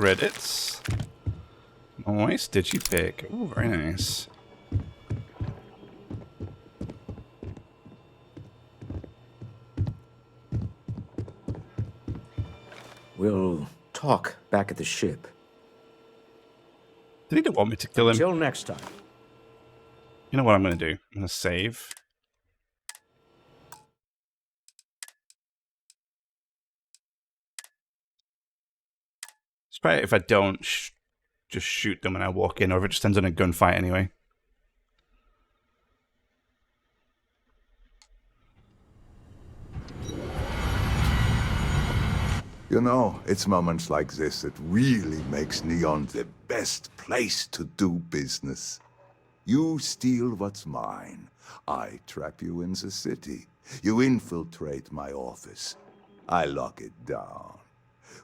credits. Nice, digipick. Oh, very nice. We'll talk back at the ship. Did he not want me to kill him? Until next time. You know what I'm going to do? I'm going to save. It's better if I don't just shoot them when I walk in, or if it just ends in a gunfight anyway. You know, it's moments like this that really makes Neon the best place to do business. You steal what's mine. I trap you in the city. You infiltrate my office. I lock it down.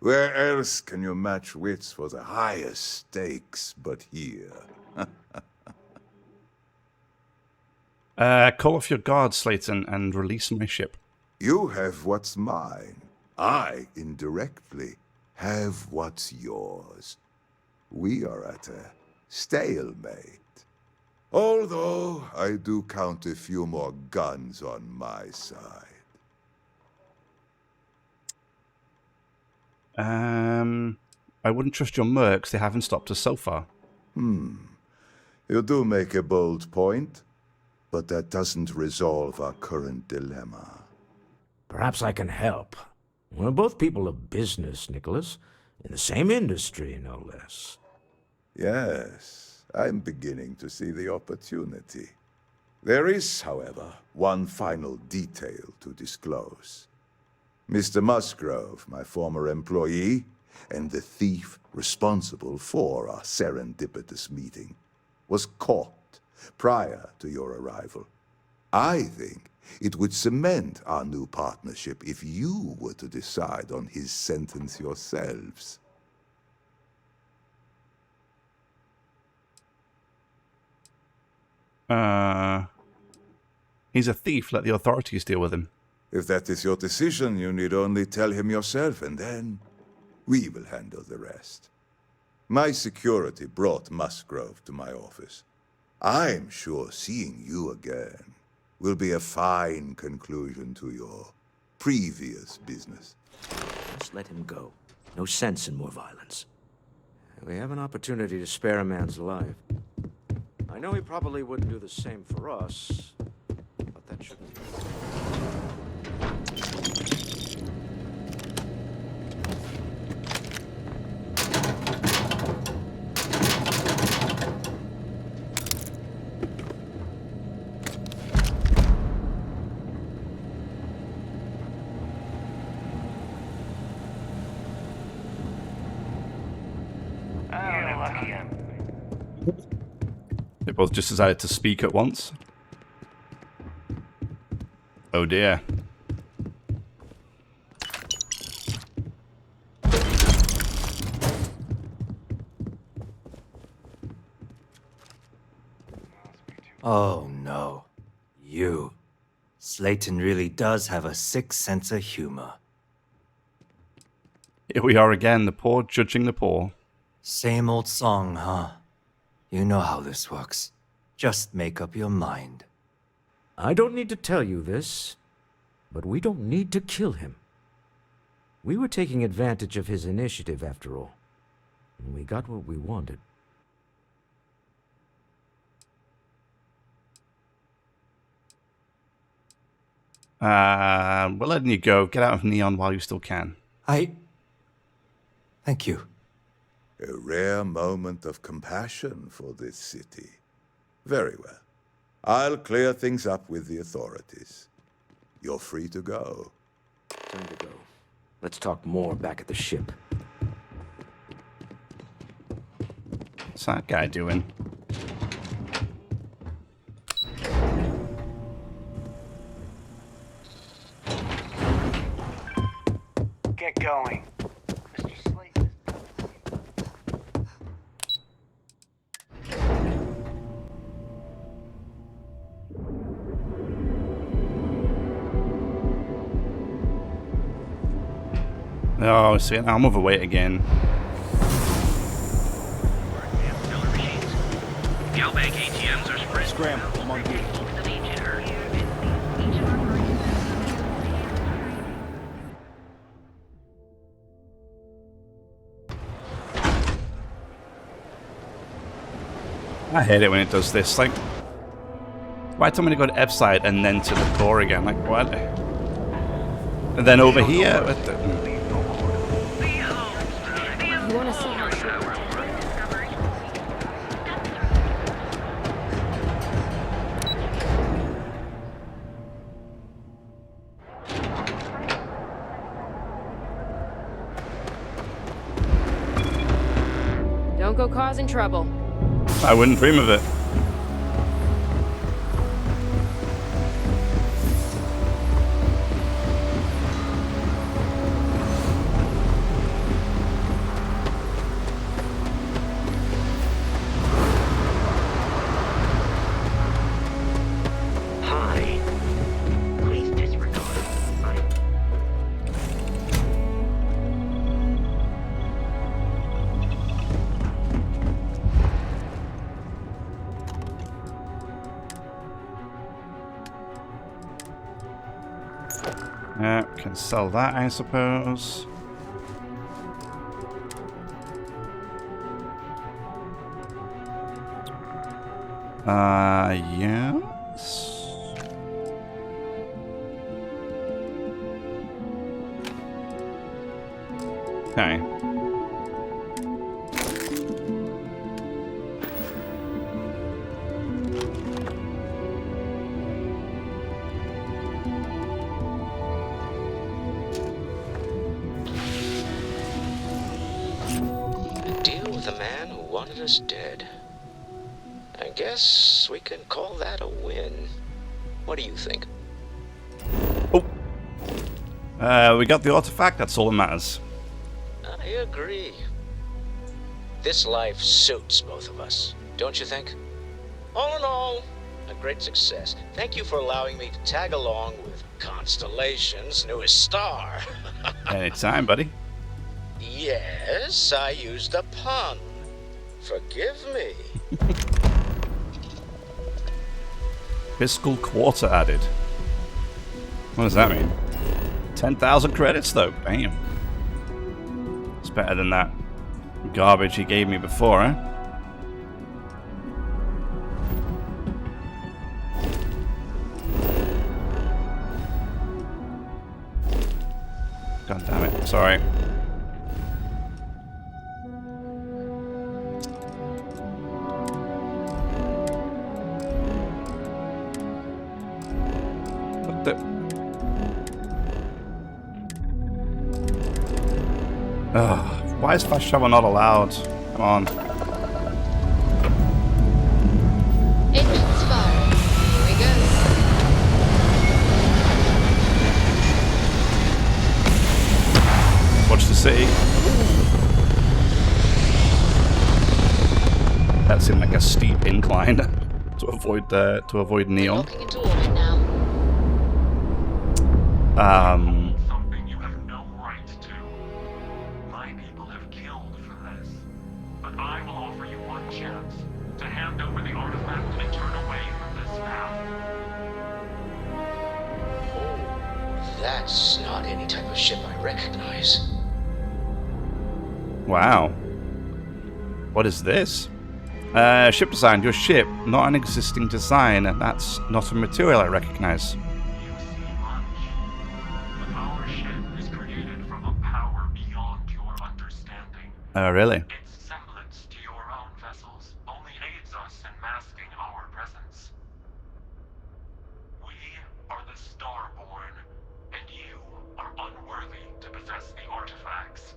Where else can you match wits for the highest stakes but here? Call off your guard, Slayton, and release my ship. You have what's mine. I, indirectly, have what's yours. We are at a stalemate. Although, I do count a few more guns on my side. I wouldn't trust your mercs. They haven't stopped us so far. You do make a bold point, but that doesn't resolve our current dilemma. Perhaps I can help. We're both people of business, Nicholas. In the same industry, no less. Yes, I'm beginning to see the opportunity. There is, however, one final detail to disclose. Mr. Musgrove, my former employee, and the thief responsible for our serendipitous meeting, was caught prior to your arrival. I think it would cement our new partnership if you were to decide on his sentence yourselves. He's a thief. Let the authorities deal with him. If that is your decision, you need only tell him yourself, and then we will handle the rest. My security brought Musgrove to my office. I'm sure seeing you again will be a fine conclusion to your previous business. Just let him go. No sense in more violence. We have an opportunity to spare a man's life. I know he probably wouldn't do the same for us, but that shouldn't be. They both just decided to speak at once. Oh dear. Oh no. You. Slayton really does have a sick sense of humor. Here we are again, the poor judging the poor. Same old song, huh? You know how this works. Just make up your mind. I don't need to tell you this, but we don't need to kill him. We were taking advantage of his initiative, after all. And we got what we wanted. We're letting you go. Get out of Neon while you still can. Thank you. A rare moment of compassion for this city. Very well. I'll clear things up with the authorities. You're free to go. Time to go. Let's talk more back at the ship. What's that guy doing? Get going. Mr. Slayton. Oh, see, I'm overweight again. Galbank ATMs are spread. Scramble, I'm on duty. I hate it when it does this. Like, why tell me to go to F side and then to the core again? Like, what? And then over here? What the? You want to see how shit Don't go causing trouble. I wouldn't dream of it. Hi. Please disregard. Yeah, can sell that, I suppose. Yes. Okay. Deal with a man who wanted us dead. I guess we can call that a win. What do you think? We got the artifact, that's all that matters. I agree. This life suits both of us, don't you think? All in all, a great success. Thank you for allowing me to tag along with Constellation's newest star. Anytime, buddy. Yes, I used a pun. Forgive me. Fiscal quarter added. What does that mean? 10,000 credits, though. Damn. It's better than that garbage he gave me before, eh? God damn it. Sorry. What the? Ugh, why is fast travel not allowed? Come on. Engines firing. Here we go. Watch the city. That seemed like a steep incline to avoid Neon. Locking into orbit now. Something you have no right to. My people have killed for this. But I will offer you one chance to hand over the artifact and turn away from this path. Oh, that's not any type of ship I recognize. Wow. What is this? Ship design. Your ship, not an existing design, and that's not a material I recognize. You see much. But our ship is created from a power beyond your understanding. Oh, really? Its semblance to your own vessels only aids us in masking our presence. We are the Starborn, and you are unworthy to possess the artifacts.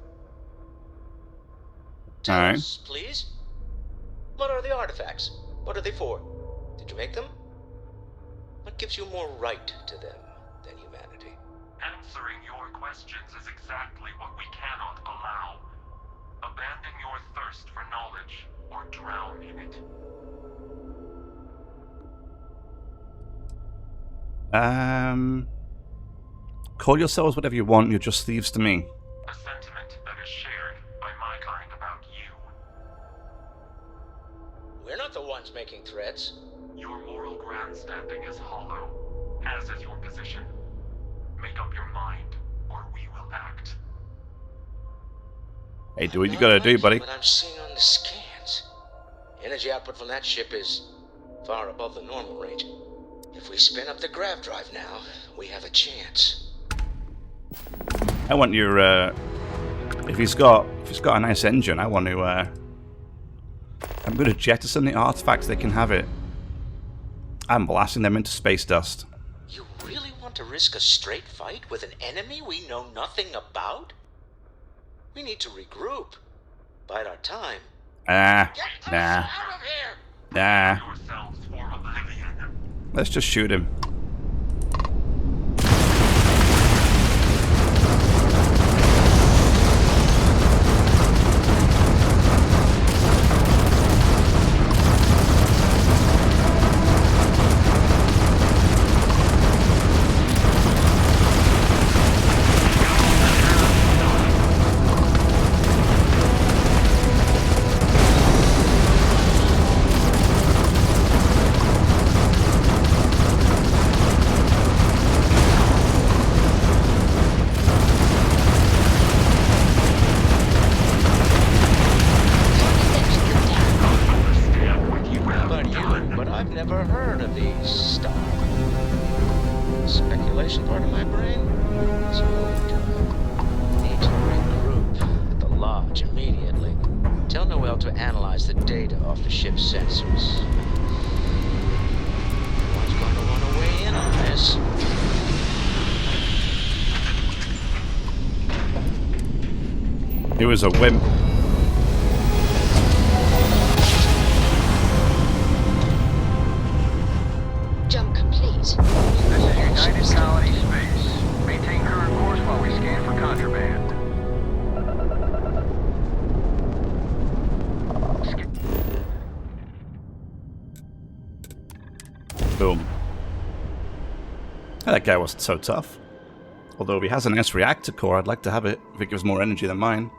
Tell Alright. us, please. What are the artifacts? What are they for? Did you make them? What gives you more right to them than humanity? Answering your questions is exactly what we cannot allow. Abandon your thirst for knowledge, or drown in it. Call yourselves whatever you want, you're just thieves to me. A sentiment that is shared by my kind about you. We're not the ones ones making threats. Your moral grandstanding is hollow, as is your position. Make up your mind, or we will act. Hey, do what you gotta do, buddy. What I'm seeing on the scans. Energy output from that ship is far above the normal range. If we spin up the grav drive now, we have a chance. I want your, if he's got a nice engine, I want to, I'm gonna jettison the artifacts, they can have it. I'm blasting them into space dust. You really want to risk a straight fight with an enemy we know nothing about? We need to regroup. Bide our time. Nah. Out of here! Nah. Yourselves for oblivion. Let's just shoot him. But I've never heard of these stars. Speculation part of my brain? It's overtime. Need to regroup at the lodge immediately. Tell Noel to analyze the data off the ship's sensors. One's going to want to weigh in on this. It was a wimp. Jump complete. This is United Colony Space. Maintain current course while we scan for contraband. Boom. That guy wasn't so tough. Although if he has an S reactor core, I'd like to have it if it gives more energy than mine.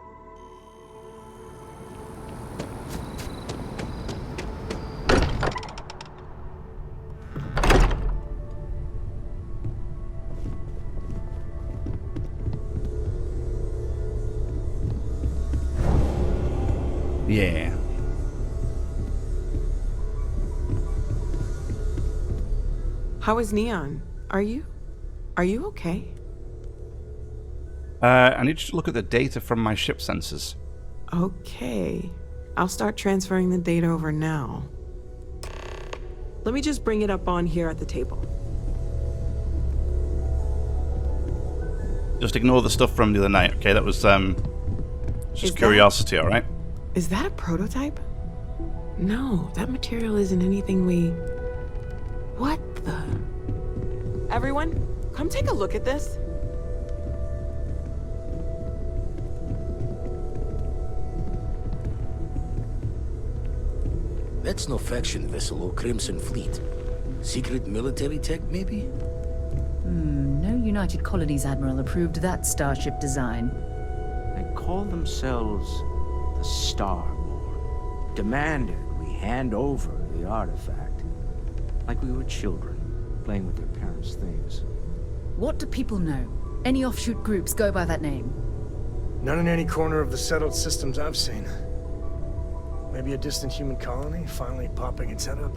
Yeah. How is Neon? Are you okay? I need you to look at the data from my ship sensors. Okay. I'll start transferring the data over now. Let me just bring it up on here at the table. Just ignore the stuff from the other night, okay? That was, just curiosity, alright? Is that a prototype? No, that material isn't anything we... What the... Everyone, come take a look at this. That's no faction vessel or Crimson Fleet. Secret military tech, maybe? No United Colonies Admiral approved that starship design. They call themselves the Starborn. Demanded we hand over the artifact. Like we were children, playing with their parents' things. What do people know? Any offshoot groups go by that name? None in any corner of the settled systems I've seen. Maybe a distant human colony finally popping its head up?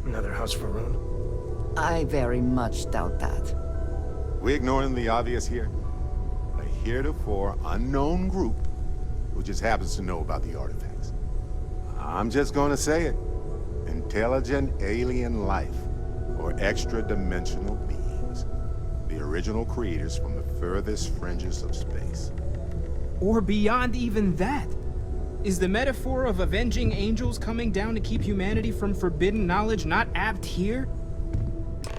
Another house for Rune? I very much doubt that. We ignoring the obvious here? A heretofore unknown group who just happens to know about the artifacts. I'm just gonna say it. Intelligent alien life, or extra-dimensional beings. The original creators from the furthest fringes of space. Or beyond even that. Is the metaphor of avenging angels coming down to keep humanity from forbidden knowledge not apt here?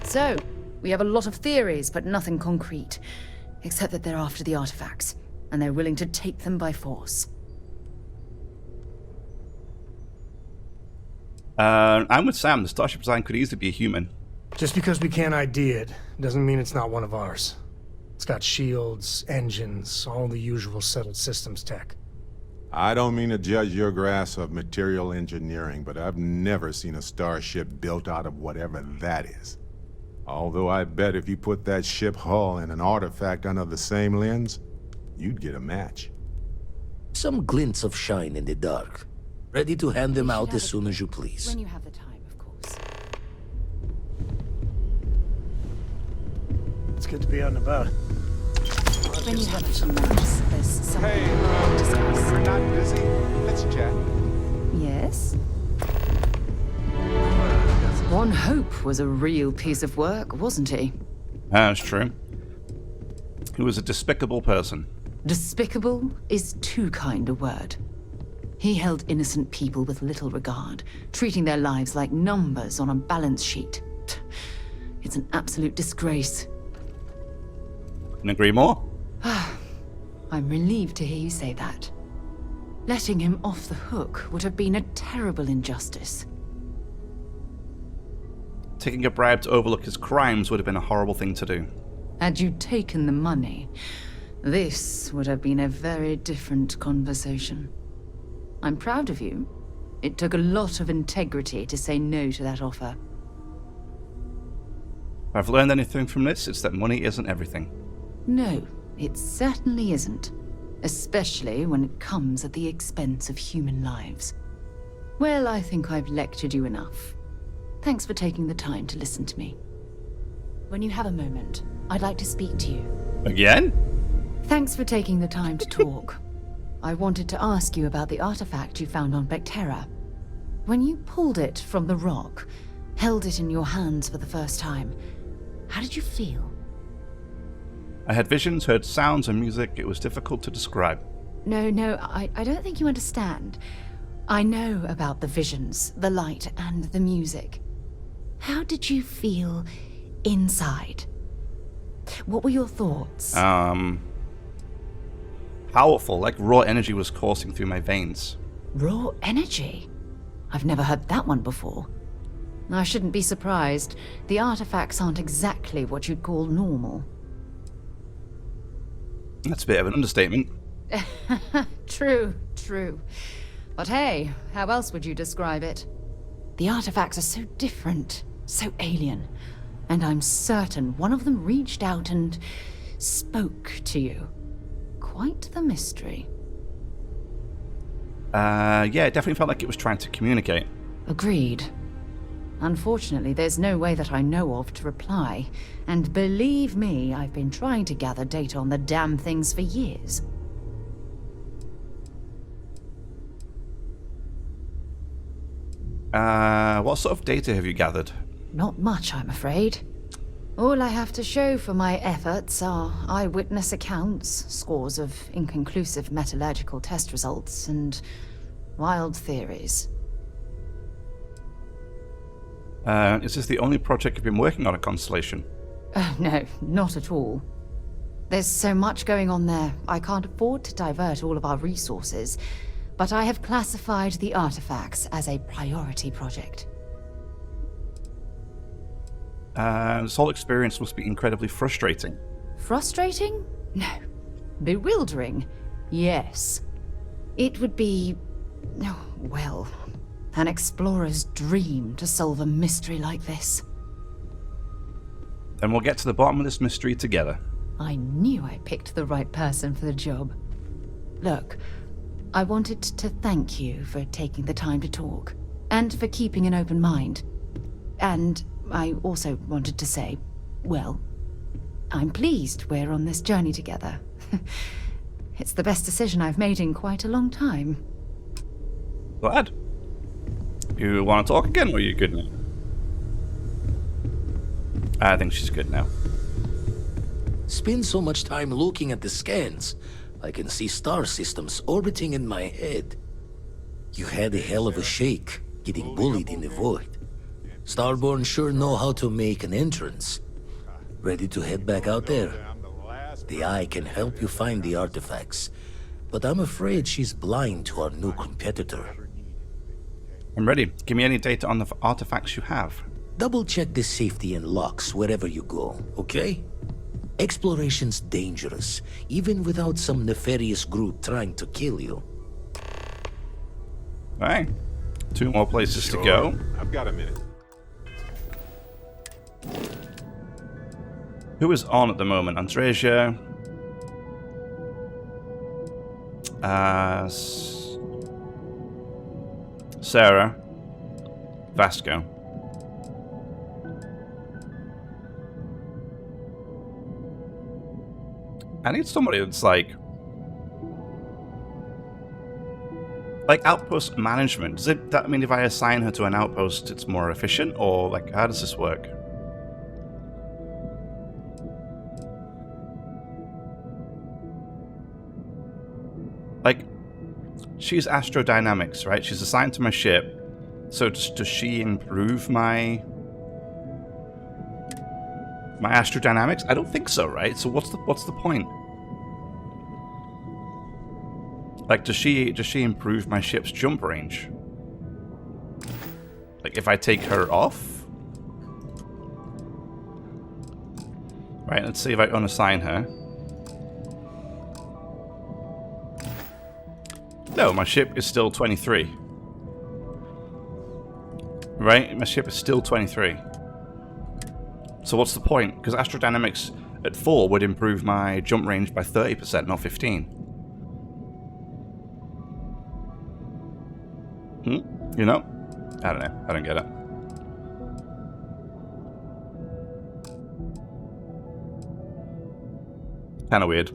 So, we have a lot of theories, but nothing concrete. Except that they're after the artifacts, and they're willing to take them by force. I'm with Sam. The starship design could easily be a human. Just because we can't ID it, doesn't mean it's not one of ours. It's got shields, engines, all the usual settled systems tech. I don't mean to judge your grasp of material engineering, but I've never seen a starship built out of whatever that is. Although I bet if you put that ship hull and an artifact under the same lens, you'd get a match. Some glints of shine in the dark. Ready to hand them out as soon as you please. When you have the time, of course. It's good to be out and about. When you have a few minutes, there's something Hey, to discuss. you're not busy? Let's chat. Yes? One Hope was a real piece of work, wasn't he? That's true. He was a despicable person. Despicable is too kind a word. He held innocent people with little regard, treating their lives like numbers on a balance sheet. It's an absolute disgrace. Couldn't agree more. I'm relieved to hear you say that. Letting him off the hook would have been a terrible injustice. Taking a bribe to overlook his crimes would have been a horrible thing to do. Had you taken the money, this would have been a very different conversation. I'm proud of you. It took a lot of integrity to say no to that offer. If I've learned anything from this, it's that money isn't everything. No, it certainly isn't. Especially when it comes at the expense of human lives. Well, I think I've lectured you enough. Thanks for taking the time to listen to me. When you have a moment, I'd like to speak to you. Again? Thanks for taking the time to talk. I wanted to ask you about the artifact you found on Bethesda. When you pulled it from the rock, held it in your hands for the first time, how did you feel? I had visions, heard sounds and music. It was difficult to describe. No, I don't think you understand. I know about the visions, the light, and the music. How did you feel inside? What were your thoughts? Powerful, like raw energy was coursing through my veins. Raw energy? I've never heard that one before. I shouldn't be surprised. The artifacts aren't exactly what you'd call normal. That's a bit of an understatement. True. But hey, how else would you describe it? The artifacts are so different, so alien, and I'm certain one of them reached out and spoke to you. Quite the mystery. Yeah, it definitely felt like it was trying to communicate. Agreed. Unfortunately, there's no way that I know of to reply. And believe me, I've been trying to gather data on the damn things for years. What sort of data have you gathered? Not much, I'm afraid. All I have to show for my efforts are eyewitness accounts, scores of inconclusive metallurgical test results, and wild theories. Is this the only project you've been working on at Constellation? No, not at all. There's so much going on there, I can't afford to divert all of our resources, but I have classified the artifacts as a priority project. This whole experience must be incredibly frustrating. Frustrating? No. Bewildering? Yes. It would be... well, an explorer's dream to solve a mystery like this. Then we'll get to the bottom of this mystery together. I knew I picked the right person for the job. Look, I wanted to thank you for taking the time to talk, and for keeping an open mind. And I also wanted to say, well, I'm pleased we're on this journey together. It's the best decision I've made in quite a long time. Glad. You want to talk again, or are you good now? I think she's good now. Spend so much time looking at the scans, I can see star systems orbiting in my head. You had a hell of a shake, getting bullied in the void. Starborn sure know how to make an entrance. Ready to head back out there? The Eye can help you find the artifacts, but I'm afraid she's blind to our new competitor. I'm ready. Give me any data on the artifacts you have. Double check the safety and locks wherever you go, okay? Exploration's dangerous, even without some nefarious group trying to kill you. Right. 2 more places to go. I've got a minute. Who is on at the moment? Andresia. Sarah. Vasco. I need somebody that's like outpost management. Does that mean if I assign her to an outpost it's more efficient, or like how does this work? Like, she's astrodynamics, right? She's assigned to my ship. So does she improve my astrodynamics? I don't think so, right? So what's the point? Like, does she improve my ship's jump range? Like, if I take her off? Right, let's see if I unassign her. No, my ship is still 23. Right? My ship is still 23. So what's the point? Because astrodynamics at 4 would improve my jump range by 30%, not 15. You know? I don't know. I don't get it. Kind of weird.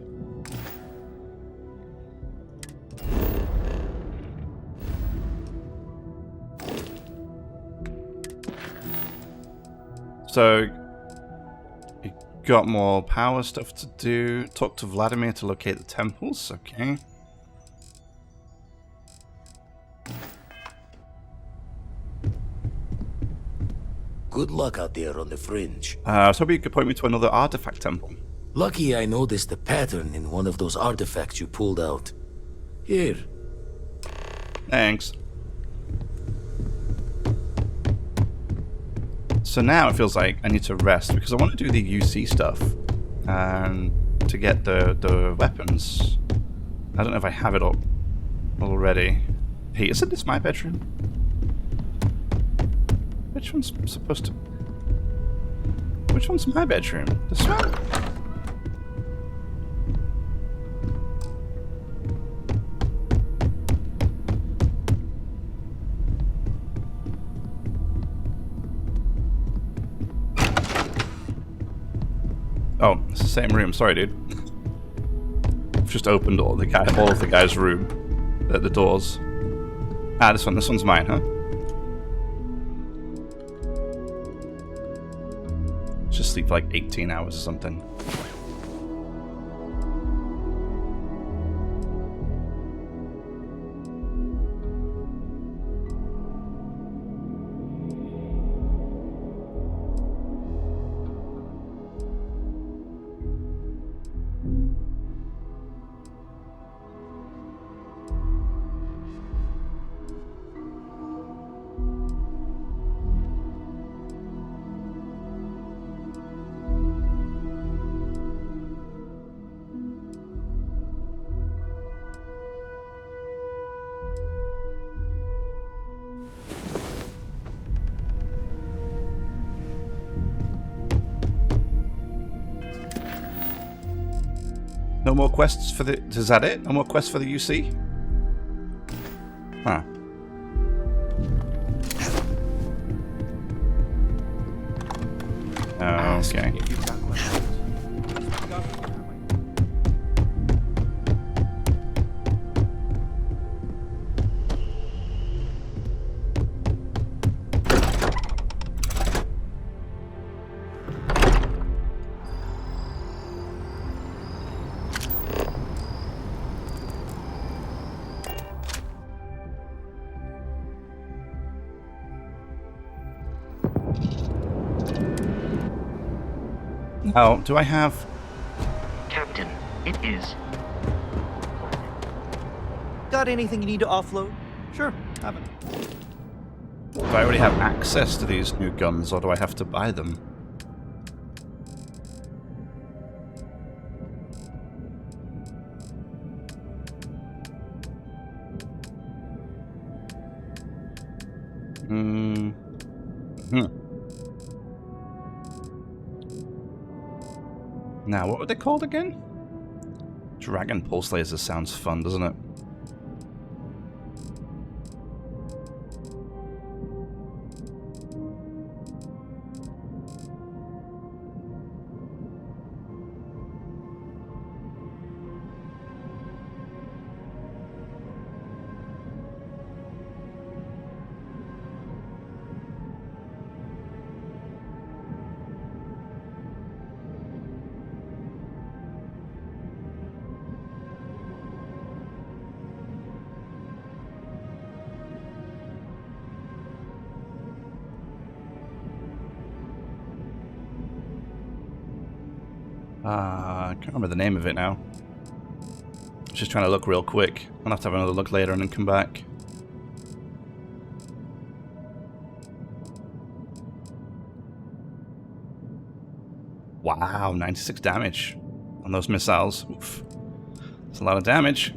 So, you got more power stuff to do. Talk to Vladimir to locate the temples. Okay. Good luck out there on the fringe. I was hoping you could point me to another artifact temple. Lucky I noticed a pattern in one of those artifacts you pulled out. Here. Thanks. So now it feels like I need to rest because I want to do the UC stuff and to get the weapons. I don't know if I have it up already. Hey, isn't this my bedroom? Which one's supposed to... Which one's my bedroom? This one? Oh, it's the same room. Sorry, dude. I've just opened all of the guy's room. The doors. Ah, this one. This one's mine, huh? Just sleep for like 18 hours or something. No more quests for the... Is that it? No more quests for the UC? Huh. Okay. Oh, do I have... Captain, it is. Got anything you need to offload? Sure, have it. Do I already have access to these new guns, or do I have to buy them? Now, what were they called again? Dragon pulse laser sounds fun, doesn't it? I can't remember the name of it now. Just trying to look real quick. I'll have to have another look later and then come back. Wow, 96 damage on those missiles. Oof. That's a lot of damage.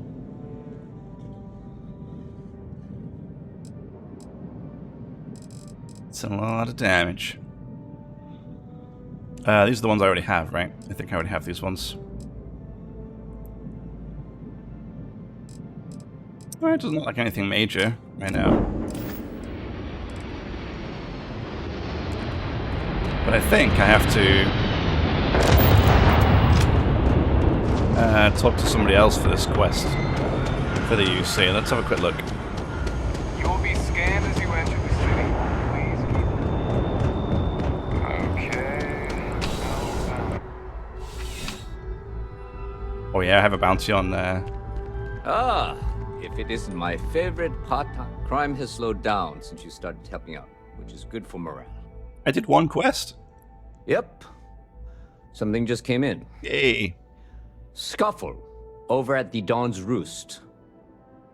It's a lot of damage. These are the ones I already have, right? I think I already have these ones. Alright, doesn't look like anything major right now. But I think I have to talk to somebody else for this quest. For the UC. Let's have a quick look. You will be scanned as you enter the city. Please keep. Okay. Oh yeah, I have a bounty on there. Ah, if it isn't my favorite part-time. Crime has slowed down since you started helping out, which is good for morale. I did one quest. Yep. Something just came in. Yay. Scuffle over at the Dawn's Roost.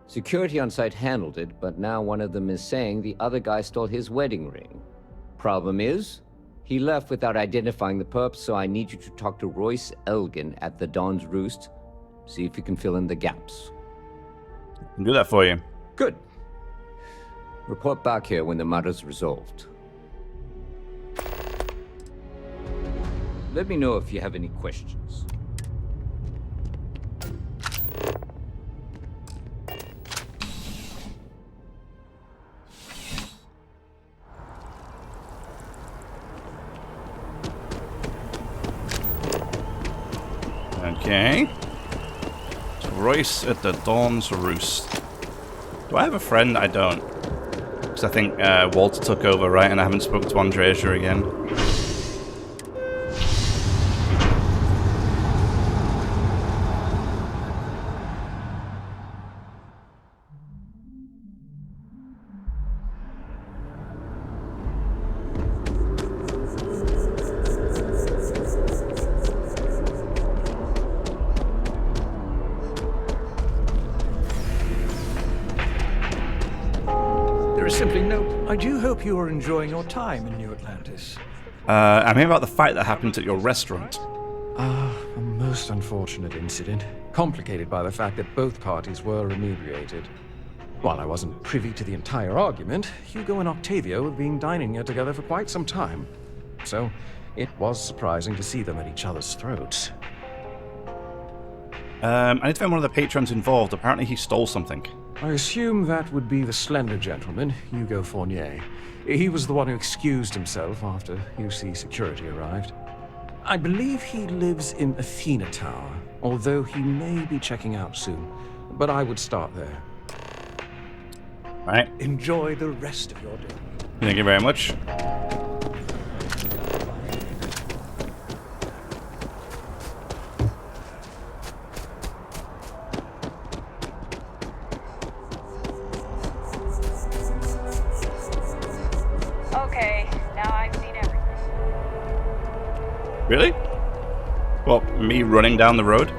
Security on site handled it, but now one of them is saying the other guy stole his wedding ring. Problem is, he left without identifying the perp, so I need you to talk to Royce Elgin at the Dawn's Roost. See if you can fill in the gaps. I can do that for you. Good. Report back here when the matter's resolved. Let me know if you have any questions. Okay. Royce at the Dawn's Roost. Do I have a friend? I don't. Because I think Walter took over, right? And I haven't spoken to Andreasia again. I do hope you are enjoying your time in New Atlantis. I'm hearing about the fight that happened at your restaurant. A most unfortunate incident, complicated by the fact that both parties were inebriated. While I wasn't privy to the entire argument, Hugo and Octavio have been dining here together for quite some time. So, it was surprising to see them at each other's throats. I need to find one of the patrons involved. Apparently he stole something. I assume that would be the slender gentleman, Hugo Fournier. He was the one who excused himself after UC security arrived. I believe he lives in Athena Tower, although he may be checking out soon. But I would start there. Right. Enjoy the rest of your day. Thank you very much. Okay, now I've seen everything. Really? Well, me running down the road?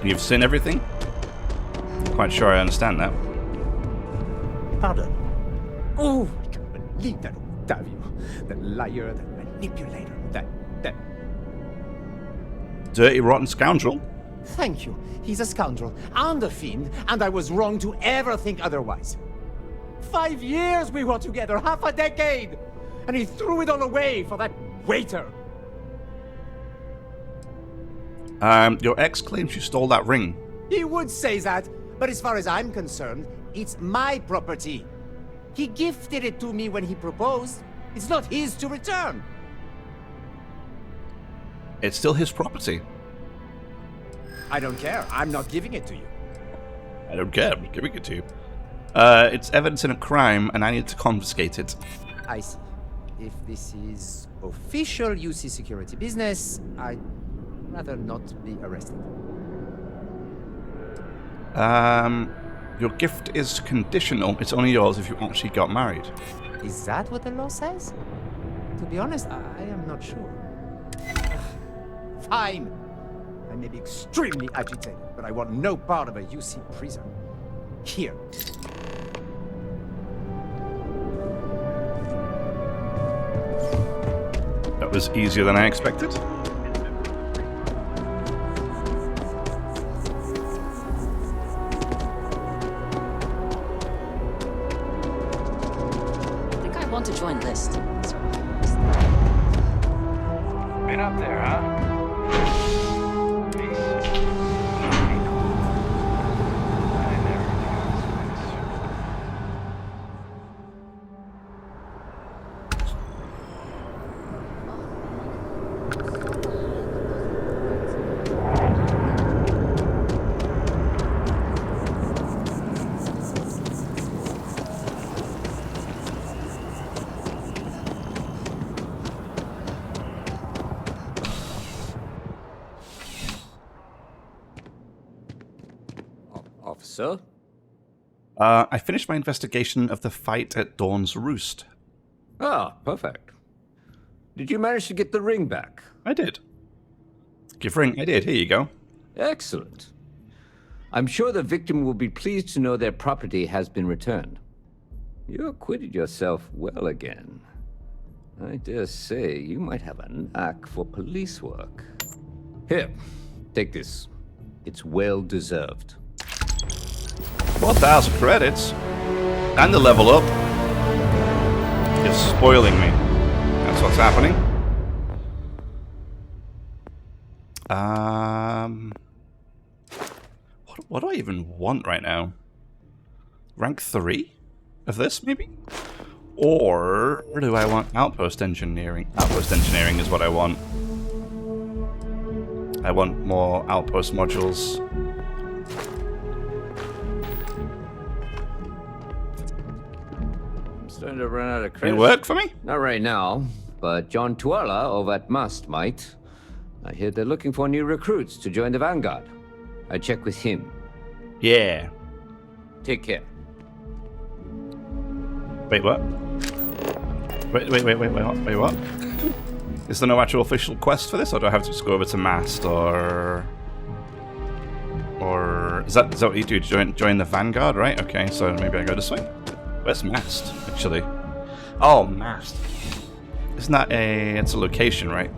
You've seen everything? I'm quite sure I understand that. Pardon? Oh, I can't believe that Octavio. That liar, that manipulator, that... Dirty, rotten scoundrel? Thank you. He's a scoundrel and a fiend, and I was wrong to ever think otherwise. 5 years we were together, half a decade! And he threw it all away for that waiter! Your ex claims you stole that ring. He would say that, but as far as I'm concerned, it's my property. He gifted it to me when he proposed. It's not his to return. It's still his property. I don't care. I'm not giving it to you. I don't care. I'm giving it to you. It's evidence in a crime, and I need to confiscate it. I see. If this is official UC security business, I'd rather not be arrested. Your gift is conditional. It's only yours if you actually got married. Is that what the law says? To be honest, I am not sure. Fine. I may be extremely agitated, but I want no part of a UC prison. Here. That was easier than I expected. I think I want to join list. Been up there, huh? Officer? I finished my investigation of the fight at Dawn's Roost. Ah, perfect. Did you manage to get the ring back? I did. Give ring. I did. Here you go. Excellent. I'm sure the victim will be pleased to know their property has been returned. You acquitted yourself well again. I dare say you might have a knack for police work. Here, take this. It's well deserved. 1,000 credits. And the level up. You're spoiling me. That's what's happening. What do I even want right now? Rank 3 of this, maybe? Or do I want outpost engineering? Outpost engineering is what I want. I want more outpost modules. I'm starting to run out of credits. It work for me? Not right now, but John Tuala over at Must might. I hear they're looking for new recruits to join the Vanguard. I check with him. Yeah. Take care. Wait, what? Wait, what? Is there no actual official quest for this, or do I have to just go over to Mast, or is that what you do? Join the Vanguard, right? Okay, so maybe I go this way. Where's Mast, actually? Oh, Mast. Isn't that it's a location, right?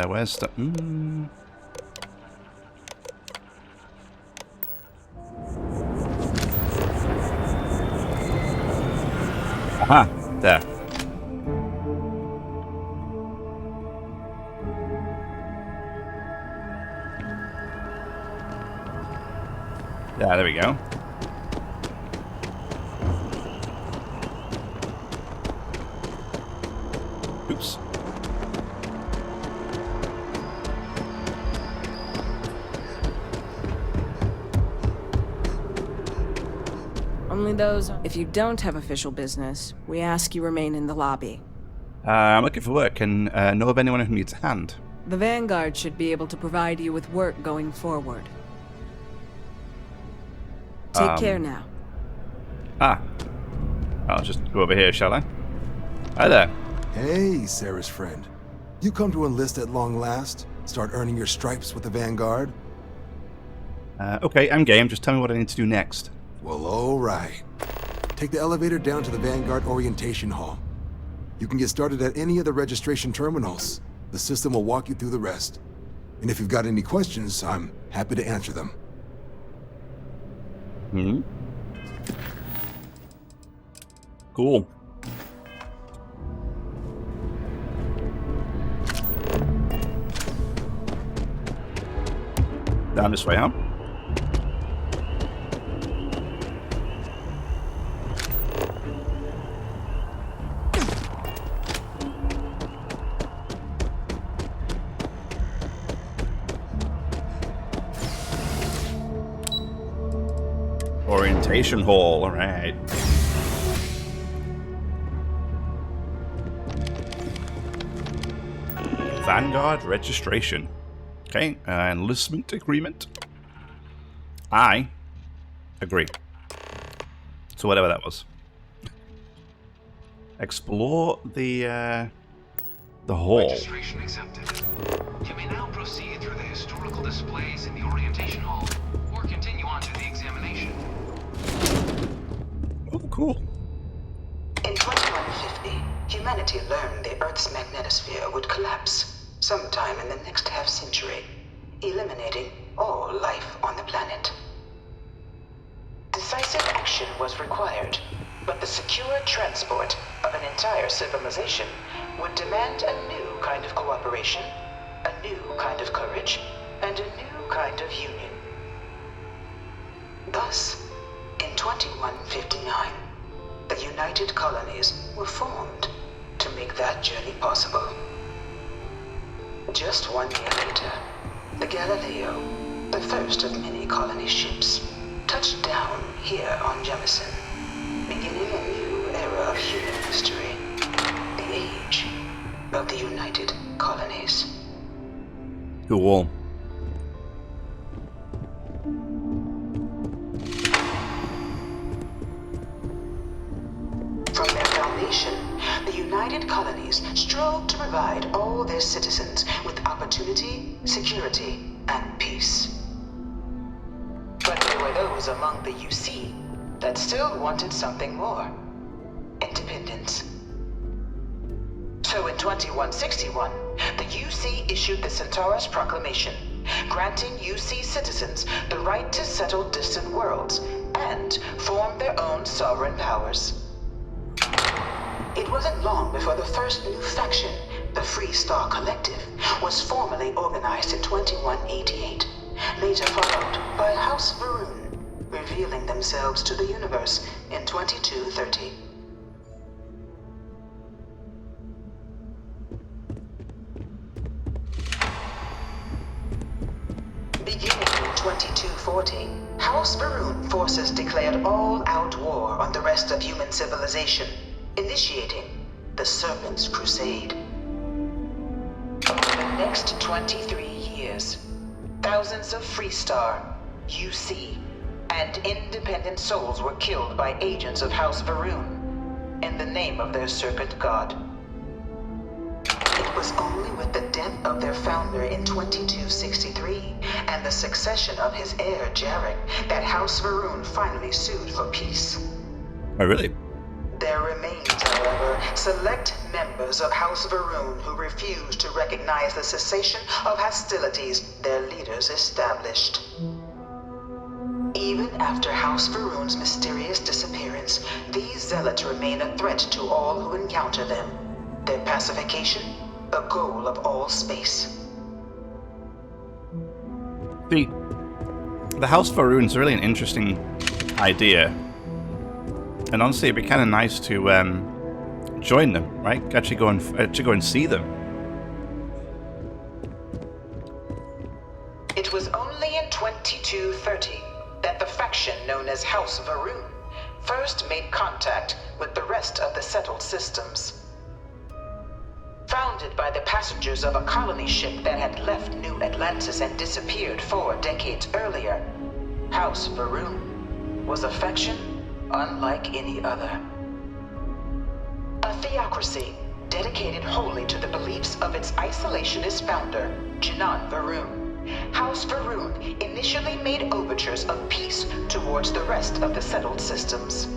Where's the... Aha, there. Yeah, there we go. Oops. Only those. If you don't have official business, we ask you remain in the lobby. I'm looking for work and know of anyone who needs a hand. The Vanguard should be able to provide you with work going forward. Take care now. I'll just go over here, shall I? Hi there. Hey, Sarah's friend. You come to enlist at long last? Start earning your stripes with the Vanguard? Okay, I'm game. Just tell me what I need to do next. Well, all right. Take the elevator down to the Vanguard Orientation Hall. You can get started at any of the registration terminals. The system will walk you through the rest. And if you've got any questions, I'm happy to answer them. Hmm. Cool. Down this way, huh? Orientation hall, alright. Vanguard registration. Okay, enlistment agreement. I agree. So whatever that was. Explore the hall. Registration accepted. You may now proceed through the historical displays in the orientation hall, or continue on to the examination. Oh, cool. In 2150, humanity learned the Earth's magnetosphere would collapse sometime in the next half-century, eliminating all life on the planet. Decisive action was required, but the secure transport of an entire civilization would demand a new kind of cooperation, a new kind of courage, and a new kind of union. Thus, in 2159, the United Colonies were formed to make that journey possible. Just 1 year later, the Galileo, the first of many colony ships, touched down here on Jemison, beginning a new era of human history, the age of the United Colonies. Cool. From their foundation, the United Colonies strove to provide all their citizens with opportunity, security, and peace. But there were those among the UC that still wanted something more. Independence. So in 2161, the UC issued the Centaurus Proclamation, granting UC citizens the right to settle distant worlds and form their own sovereign powers. It wasn't long before the first new faction, the Free Star Collective, was formally organized in 2188, later followed by House Varun, revealing themselves to the universe in 2230. Beginning in 2240, House Varun forces declared all-out war on the rest of human civilization, initiating the Serpent's Crusade. Over the next 23 years, thousands of Freestar, UC, and independent souls were killed by agents of House Varun in the name of their serpent god. It was only with the death of their founder in 2263 and the succession of his heir, Jarek, that House Varun finally sued for peace. Oh, really? There remains, however, select members of House Varun who refuse to recognize the cessation of hostilities their leaders established. Even after House Varun's mysterious disappearance, these zealots remain a threat to all who encounter them. Their pacification, a goal of all space. The House Varun's really an interesting idea. And honestly, it'd be kind of nice to join them, right? Actually go and see them. It was only in 2230 that the faction known as House Varun first made contact with the rest of the settled systems. Founded by the passengers of a colony ship that had left New Atlantis and disappeared 4 decades earlier, House Varun was a faction unlike any other. A theocracy dedicated wholly to the beliefs of its isolationist founder, Jinan Varun. House Varun initially made overtures of peace towards the rest of the settled systems.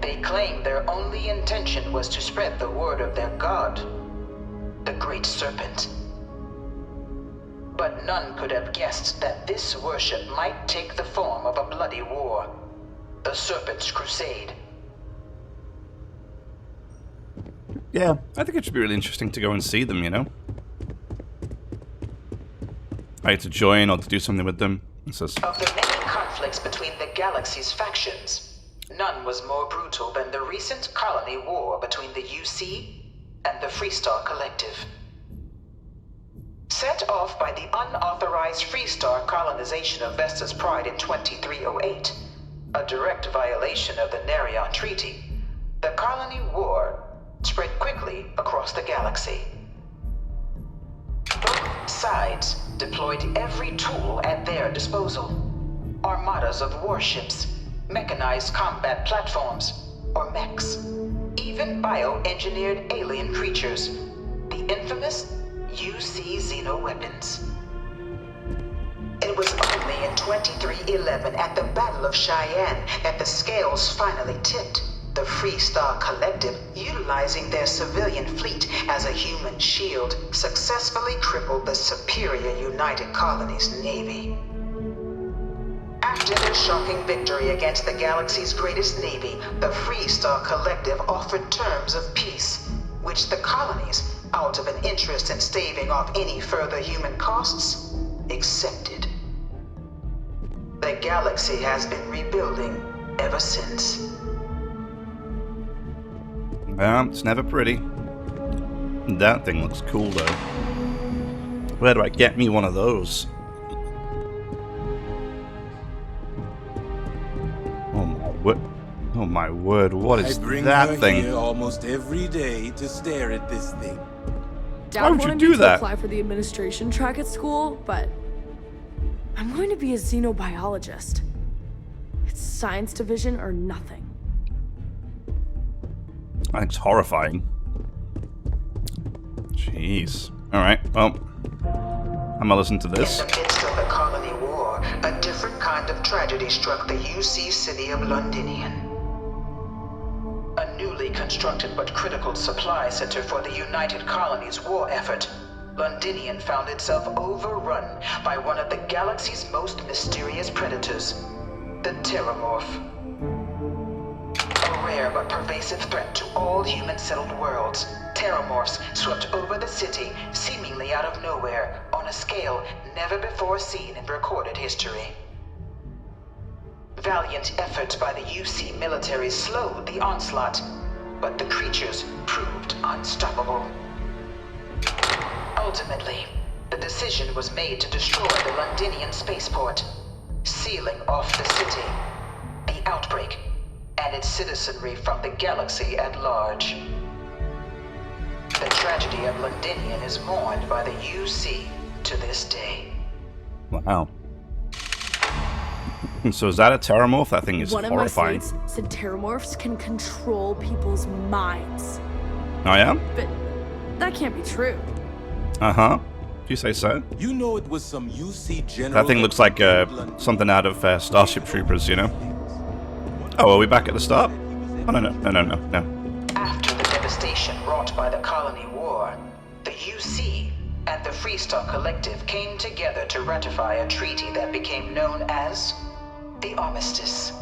They claimed their only intention was to spread the word of their god, the Great Serpent. But none could have guessed that this worship might take the form of a bloody war, the Serpent's Crusade. Yeah, I think it should be really interesting to go and see them, you know? Either to join or to do something with them. Of the many conflicts between the galaxy's factions, none was more brutal than the recent colony war between the UC and the Freestar Collective. Set off by the unauthorized Freestar colonization of Vesta's Pride in 2308, a direct violation of the Narion Treaty, the colony war spread quickly across the galaxy. Both sides deployed every tool at their disposal. Armadas of warships, mechanized combat platforms, or mechs, even bioengineered alien creatures, the infamous UC xeno-weapons. It was only in 2311 at the Battle of Cheyenne that the scales finally tipped. The Freestar Collective, utilizing their civilian fleet as a human shield, successfully crippled the superior United Colonies Navy. After their shocking victory against the galaxy's greatest navy, the Freestar Collective offered terms of peace, which the colonies, out of an interest in staving off any further human costs, accepted. The galaxy has been rebuilding ever since. Well, it's never pretty. That thing looks cool, though. Where do I get me one of those? Oh my word, what is I bring that her thing? Here almost every day to stare at this thing. Dad Why would you wanted do me to that? apply for the administration track at school, but I'm going to be a xenobiologist. It's science division or nothing. I think it's horrifying. Jeez. Alright, well, I'm gonna listen to this. In the midst of the colony war, a different kind of tragedy struck the UC city of Londinian. A newly constructed but critical supply center for the United Colonies' war effort, Londinian found itself overrun by one of the galaxy's most mysterious predators, the Terramorph. A rare but pervasive threat to all human-settled worlds, Terramorphs swept over the city, seemingly out of nowhere, on a scale never before seen in recorded history. Valiant efforts by the UC military slowed the onslaught, but the creatures proved unstoppable. Ultimately, the decision was made to destroy the Londinian spaceport, sealing off the city, the outbreak, and its citizenry from the galaxy at large. The tragedy of Londinian is mourned by the UC to this day. Wow. So is that a Terramorph? That thing is One horrifying. of my states said Terramorphs can control people's minds. Oh yeah? But that can't be true. Uh-huh. If you say so. You know it was some UC general. That thing looks like something out of Starship Troopers, you know? Oh, are we back at the start? Oh, no. After the devastation wrought by the colony war, the UC and the Freestar Collective came together to ratify a treaty that became known as the Armistice.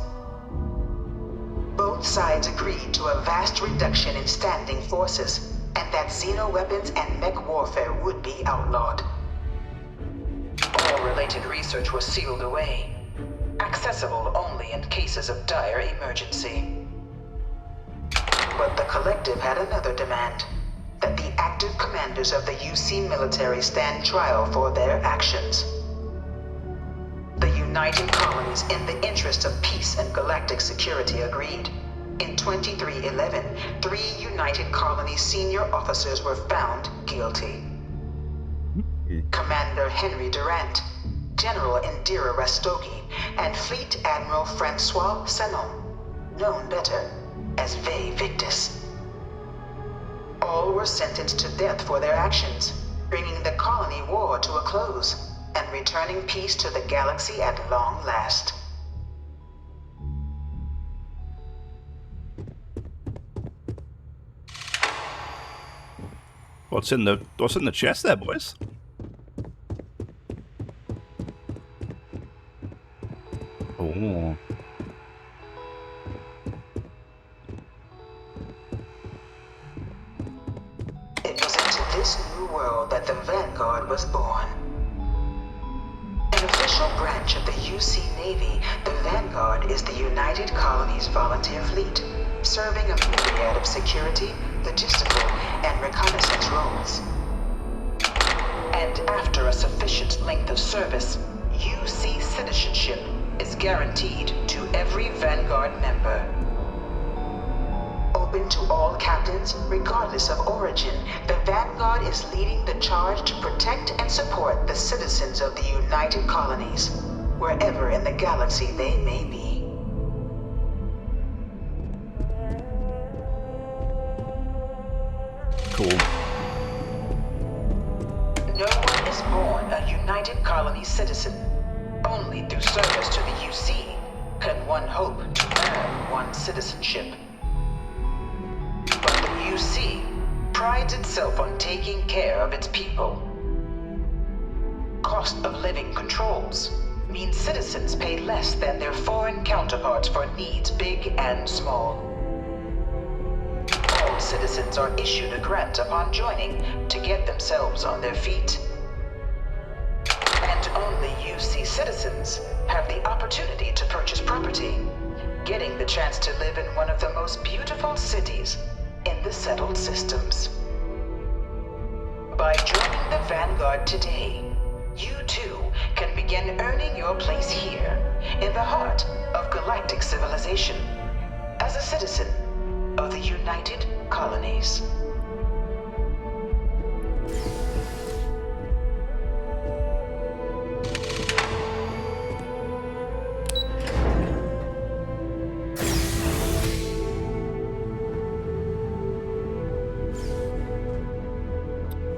Both sides agreed to a vast reduction in standing forces, and that xeno-weapons and mech warfare would be outlawed. All related research was sealed away, accessible only in cases of dire emergency. But the Collective had another demand, that the active commanders of the UC military stand trial for their actions. The United Colonies, in the interest of peace and galactic security, agreed. In 2311, 3 United Colonies senior officers were found guilty. Commander Henry Durant, General Indira Rastogi, and Fleet Admiral Francois Sanon, known better as Ve Victus. All were sentenced to death for their actions, bringing the colony war to a close and returning peace to the galaxy at long last. What's in the chest there, boys? Oh. It was into this new world that the Vanguard was born. An official branch of the UC Navy, the Vanguard is the United Colonies Volunteer Fleet, serving a myriad of security, logistical, and reconnaissance roles. And after a sufficient length of service, UC citizenship is guaranteed to every Vanguard member. Open to all captains, regardless of origin, the Vanguard is leading the charge to protect and support the citizens of the United Colonies, wherever in the galaxy they may be. Cool. No one is born a United Colony citizen. Only through service to the UC can one hope to earn one's citizenship. But the UC prides itself on taking care of its people. Cost of living controls mean citizens pay less than their foreign counterparts for needs big and small. All citizens are issued a grant upon joining to get themselves on their feet. And only UC citizens have the opportunity to purchase property, getting the chance to live in one of the most beautiful cities in the settled systems. By joining the Vanguard today, you too can begin earning your place here, in the heart of galactic civilization, as a citizen of the United Colonies.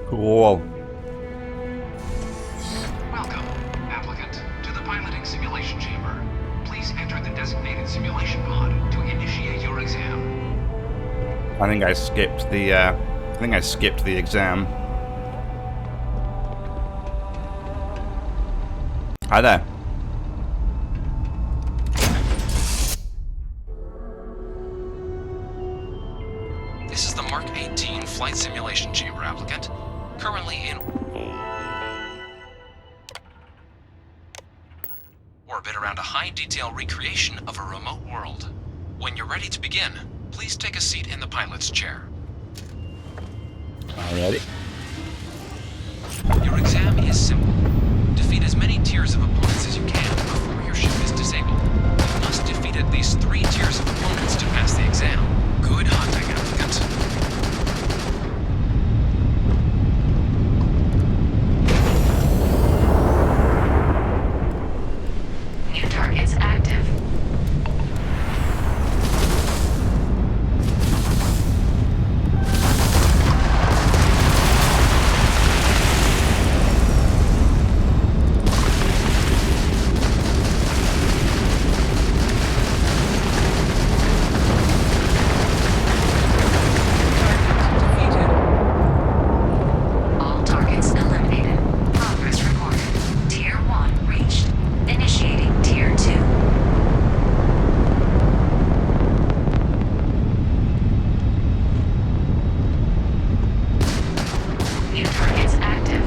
Cool. Welcome, applicant, to the piloting simulation chamber. Please enter the designated simulation pod to initiate your exam. I think I skipped the exam. Hi there. This is the Mark 18 flight simulation chamber, applicant. Currently in orbit around a high-detail recreation of a remote world. When you're ready to begin, please take a seat in the pilot's chair. Alrighty. Your exam is simple. Defeat as many tiers of opponents as you can before your ship is disabled. You must defeat at least 3 tiers of opponents to pass the exam. Good hunting, applicant. New targets active. All targets eliminated. Progress recorded. Tier 1 reached. Initiating Tier 2. New targets active.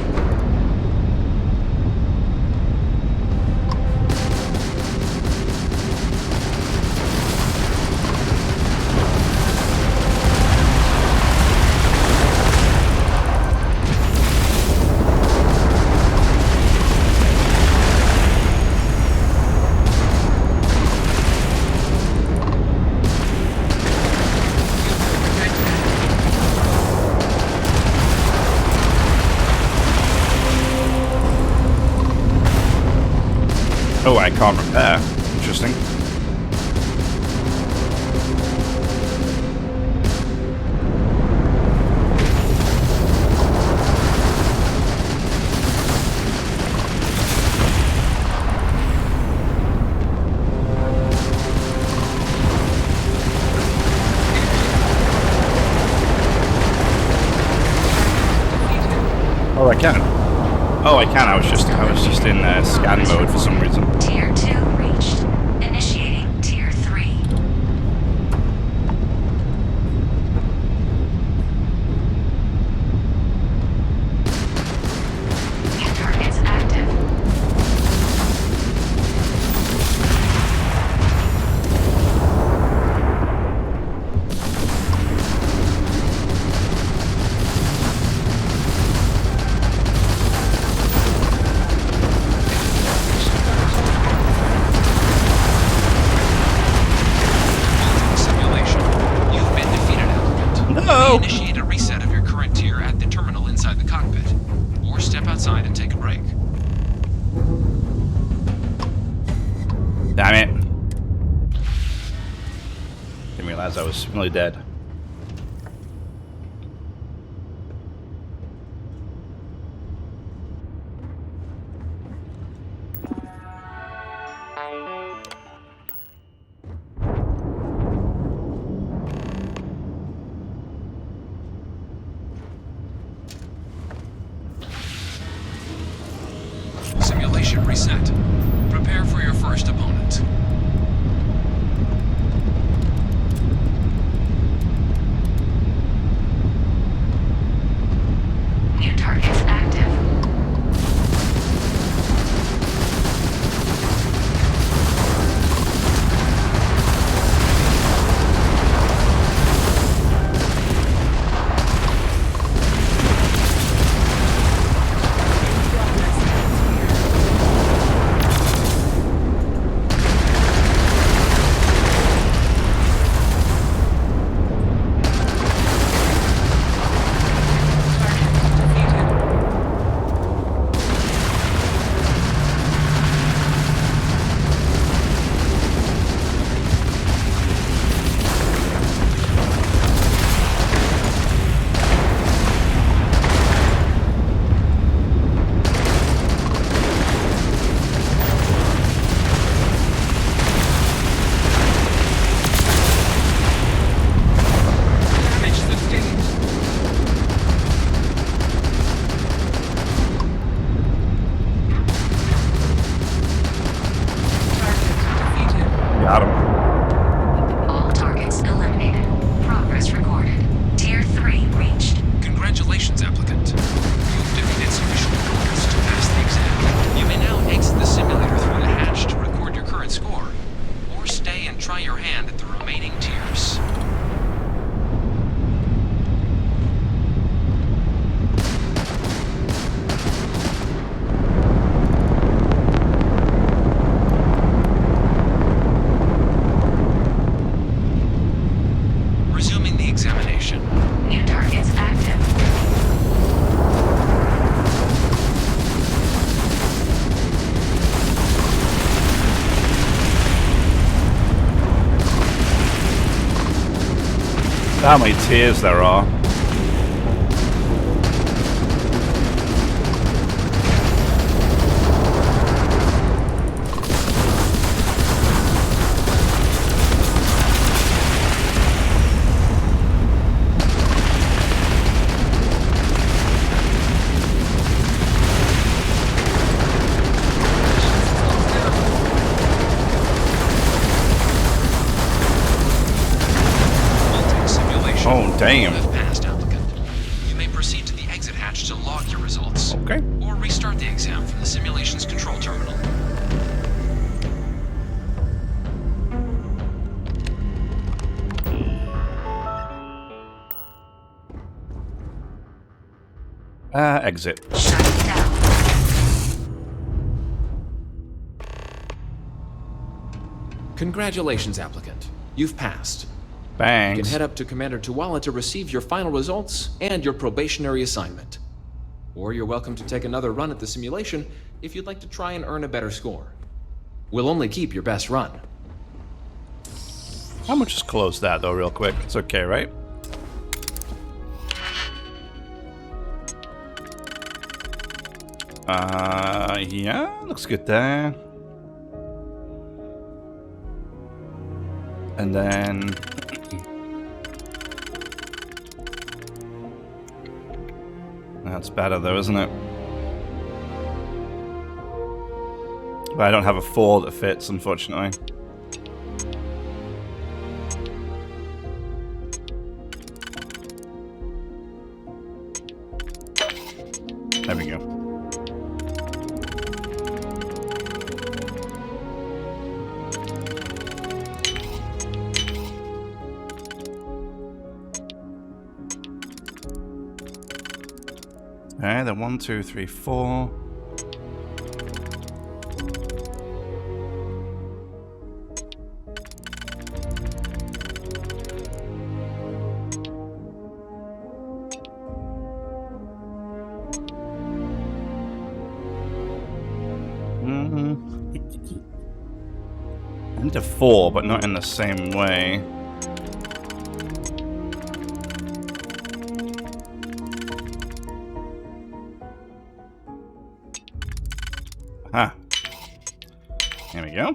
Oh, I can't repair. Interesting. can. Oh, I can. I was just in scan mode for some reason. Tier 2 reached. Initiating Tier 3. New targets active. Simulation. You've been defeated, applicant. No! Initiate a reset of your current tier at the terminal inside the cockpit. Or step outside and take a break. Damn it. Didn't realize I was really dead. Simulation reset. Prepare for your first opponent. New targets active. Got him. All targets eliminated. Progress recorded. Tier 3 reached. Congratulations, applicant. You've defeated sufficient opponents to pass the exam. You may now exit the simulator through the hatch to record your current score, or stay and try your hand at the remaining tiers. Resuming the examination. New targets active. How many tiers there are. Oh, damn. You have passed, applicant. You may proceed to the exit hatch to log your results. Okay. Or restart the exam from the simulation's control terminal. Exit. Congratulations, applicant. You've passed. Thanks. You can head up to Commander Tuwala to receive your final results and your probationary assignment. Or you're welcome to take another run at the simulation if you'd like to try and earn a better score. We'll only keep your best run. I'm gonna just close that though real quick. It's okay, right? Yeah, looks good there. And then that's better though, isn't it? But I don't have a 4 that fits, unfortunately. There we go. Okay, then 1, 2, 3, 4. I need a 4, but not in the same way. Ah. There we go.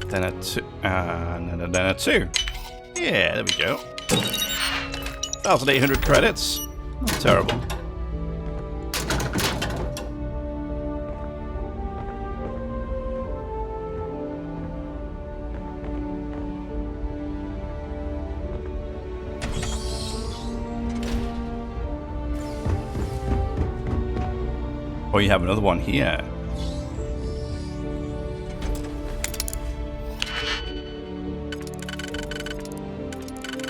Then a 2. Then a 2. Yeah, there we go. 1,800 credits. Not terrible. Oh, you have another one here.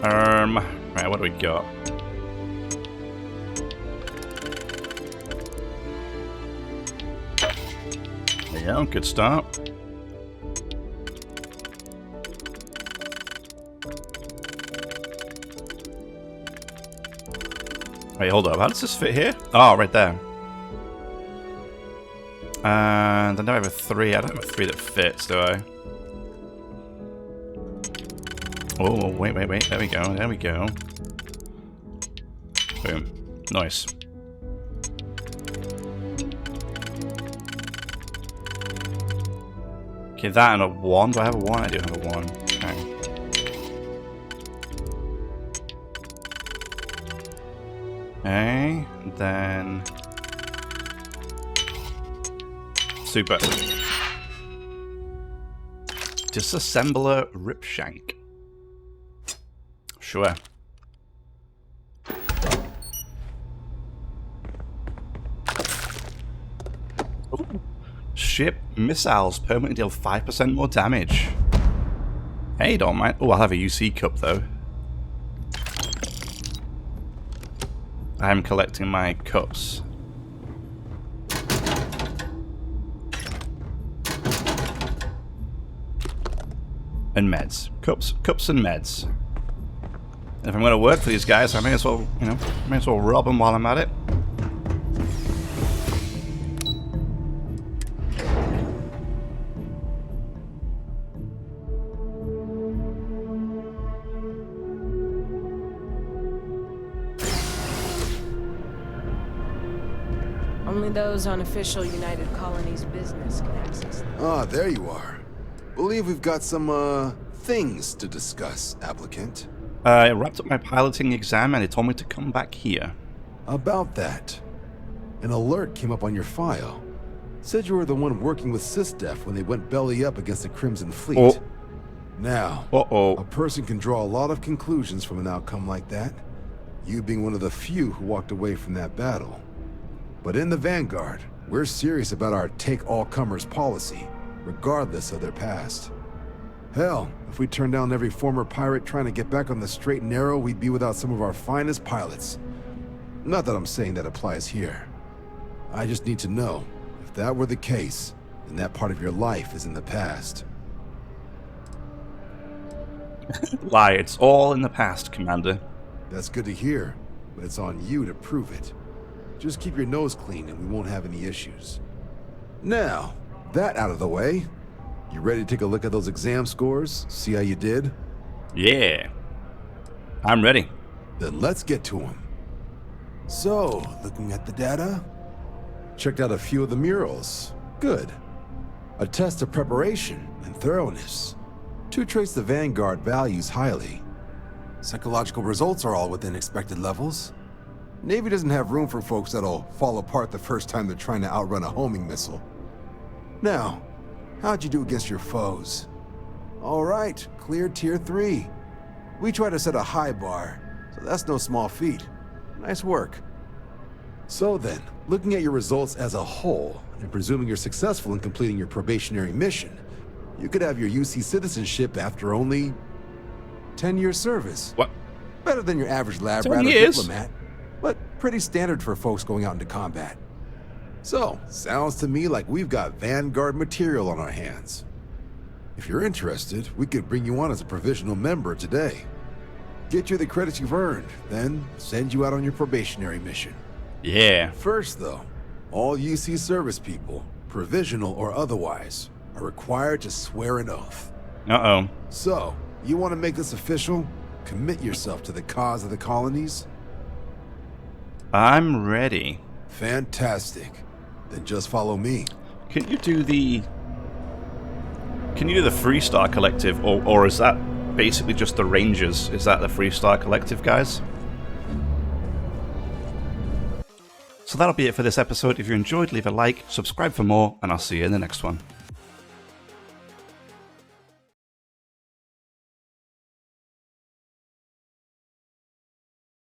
Right, what do we got? There you go, good start. Wait, hold up, how does this fit here? Oh, right there. And I know I have a 3. I don't have a 3 that fits, do I? Oh, wait. There we go. There we go. Boom. Nice. Okay, that and a 1. Do I have a 1? I do have a 1. Okay. Okay, and then... Super. Disassembler Ripshank. Sure. Ooh. Ship missiles permanently deal 5% more damage. Hey, don't mind. Oh, I'll have a UC cup though. I'm collecting my cups. And meds. Cups and meds. And if I'm going to work for these guys, I may as well, you know, may as well rob them while I'm at it. Only those on official United Colonies business can access them. Ah, there you are. Believe we've got some, things to discuss, applicant. I wrapped up my piloting exam and they told me to come back here. About that. An alert came up on your file. Said you were the one working with SysDef when they went belly up against the Crimson Fleet. Oh. Now, a person can draw a lot of conclusions from an outcome like that. You being one of the few who walked away from that battle. But in the Vanguard, we're serious about our take-all-comers policy, regardless of their past. Hell, if we turned down every former pirate trying to get back on the straight and narrow, we'd be without some of our finest pilots. Not that I'm saying that applies here. I just need to know, if that were the case, then that part of your life is in the past. Lie, it's all in the past, Commander. That's good to hear, but it's on you to prove it. Just keep your nose clean and we won't have any issues. Now, that out of the way, you ready to take a look at those exam scores? See how you did? Yeah. I'm ready. Then let's get to them. So, looking at the data, checked out a few of the murals. Good. A test of preparation and thoroughness. Two traits the Vanguard values highly. Psychological results are all within expected levels. Navy doesn't have room for folks that'll fall apart the first time they're trying to outrun a homing missile. Now, how'd you do against your foes? All right, cleared Tier 3. We try to set a high bar, so that's no small feat. Nice work. So then, looking at your results as a whole, and presuming you're successful in completing your probationary mission, you could have your UC citizenship after only 10 years service. What? Better than your average lab 10 rat or years? diplomat, but pretty standard for folks going out into combat. So, sounds to me like we've got Vanguard material on our hands. If you're interested, we could bring you on as a provisional member today. Get you the credits you've earned, then send you out on your probationary mission. Yeah. First, though, all UC service people, provisional or otherwise, are required to swear an oath. Uh-oh. So, you want to make this official? Commit yourself to the cause of the colonies? I'm ready. Fantastic. Then just follow me. Can you do the Freestar Collective, or is that basically just the Rangers? Is that the Freestar Collective, guys? So that'll be it for this episode. If you enjoyed, leave a like, subscribe for more, and I'll see you in the next one.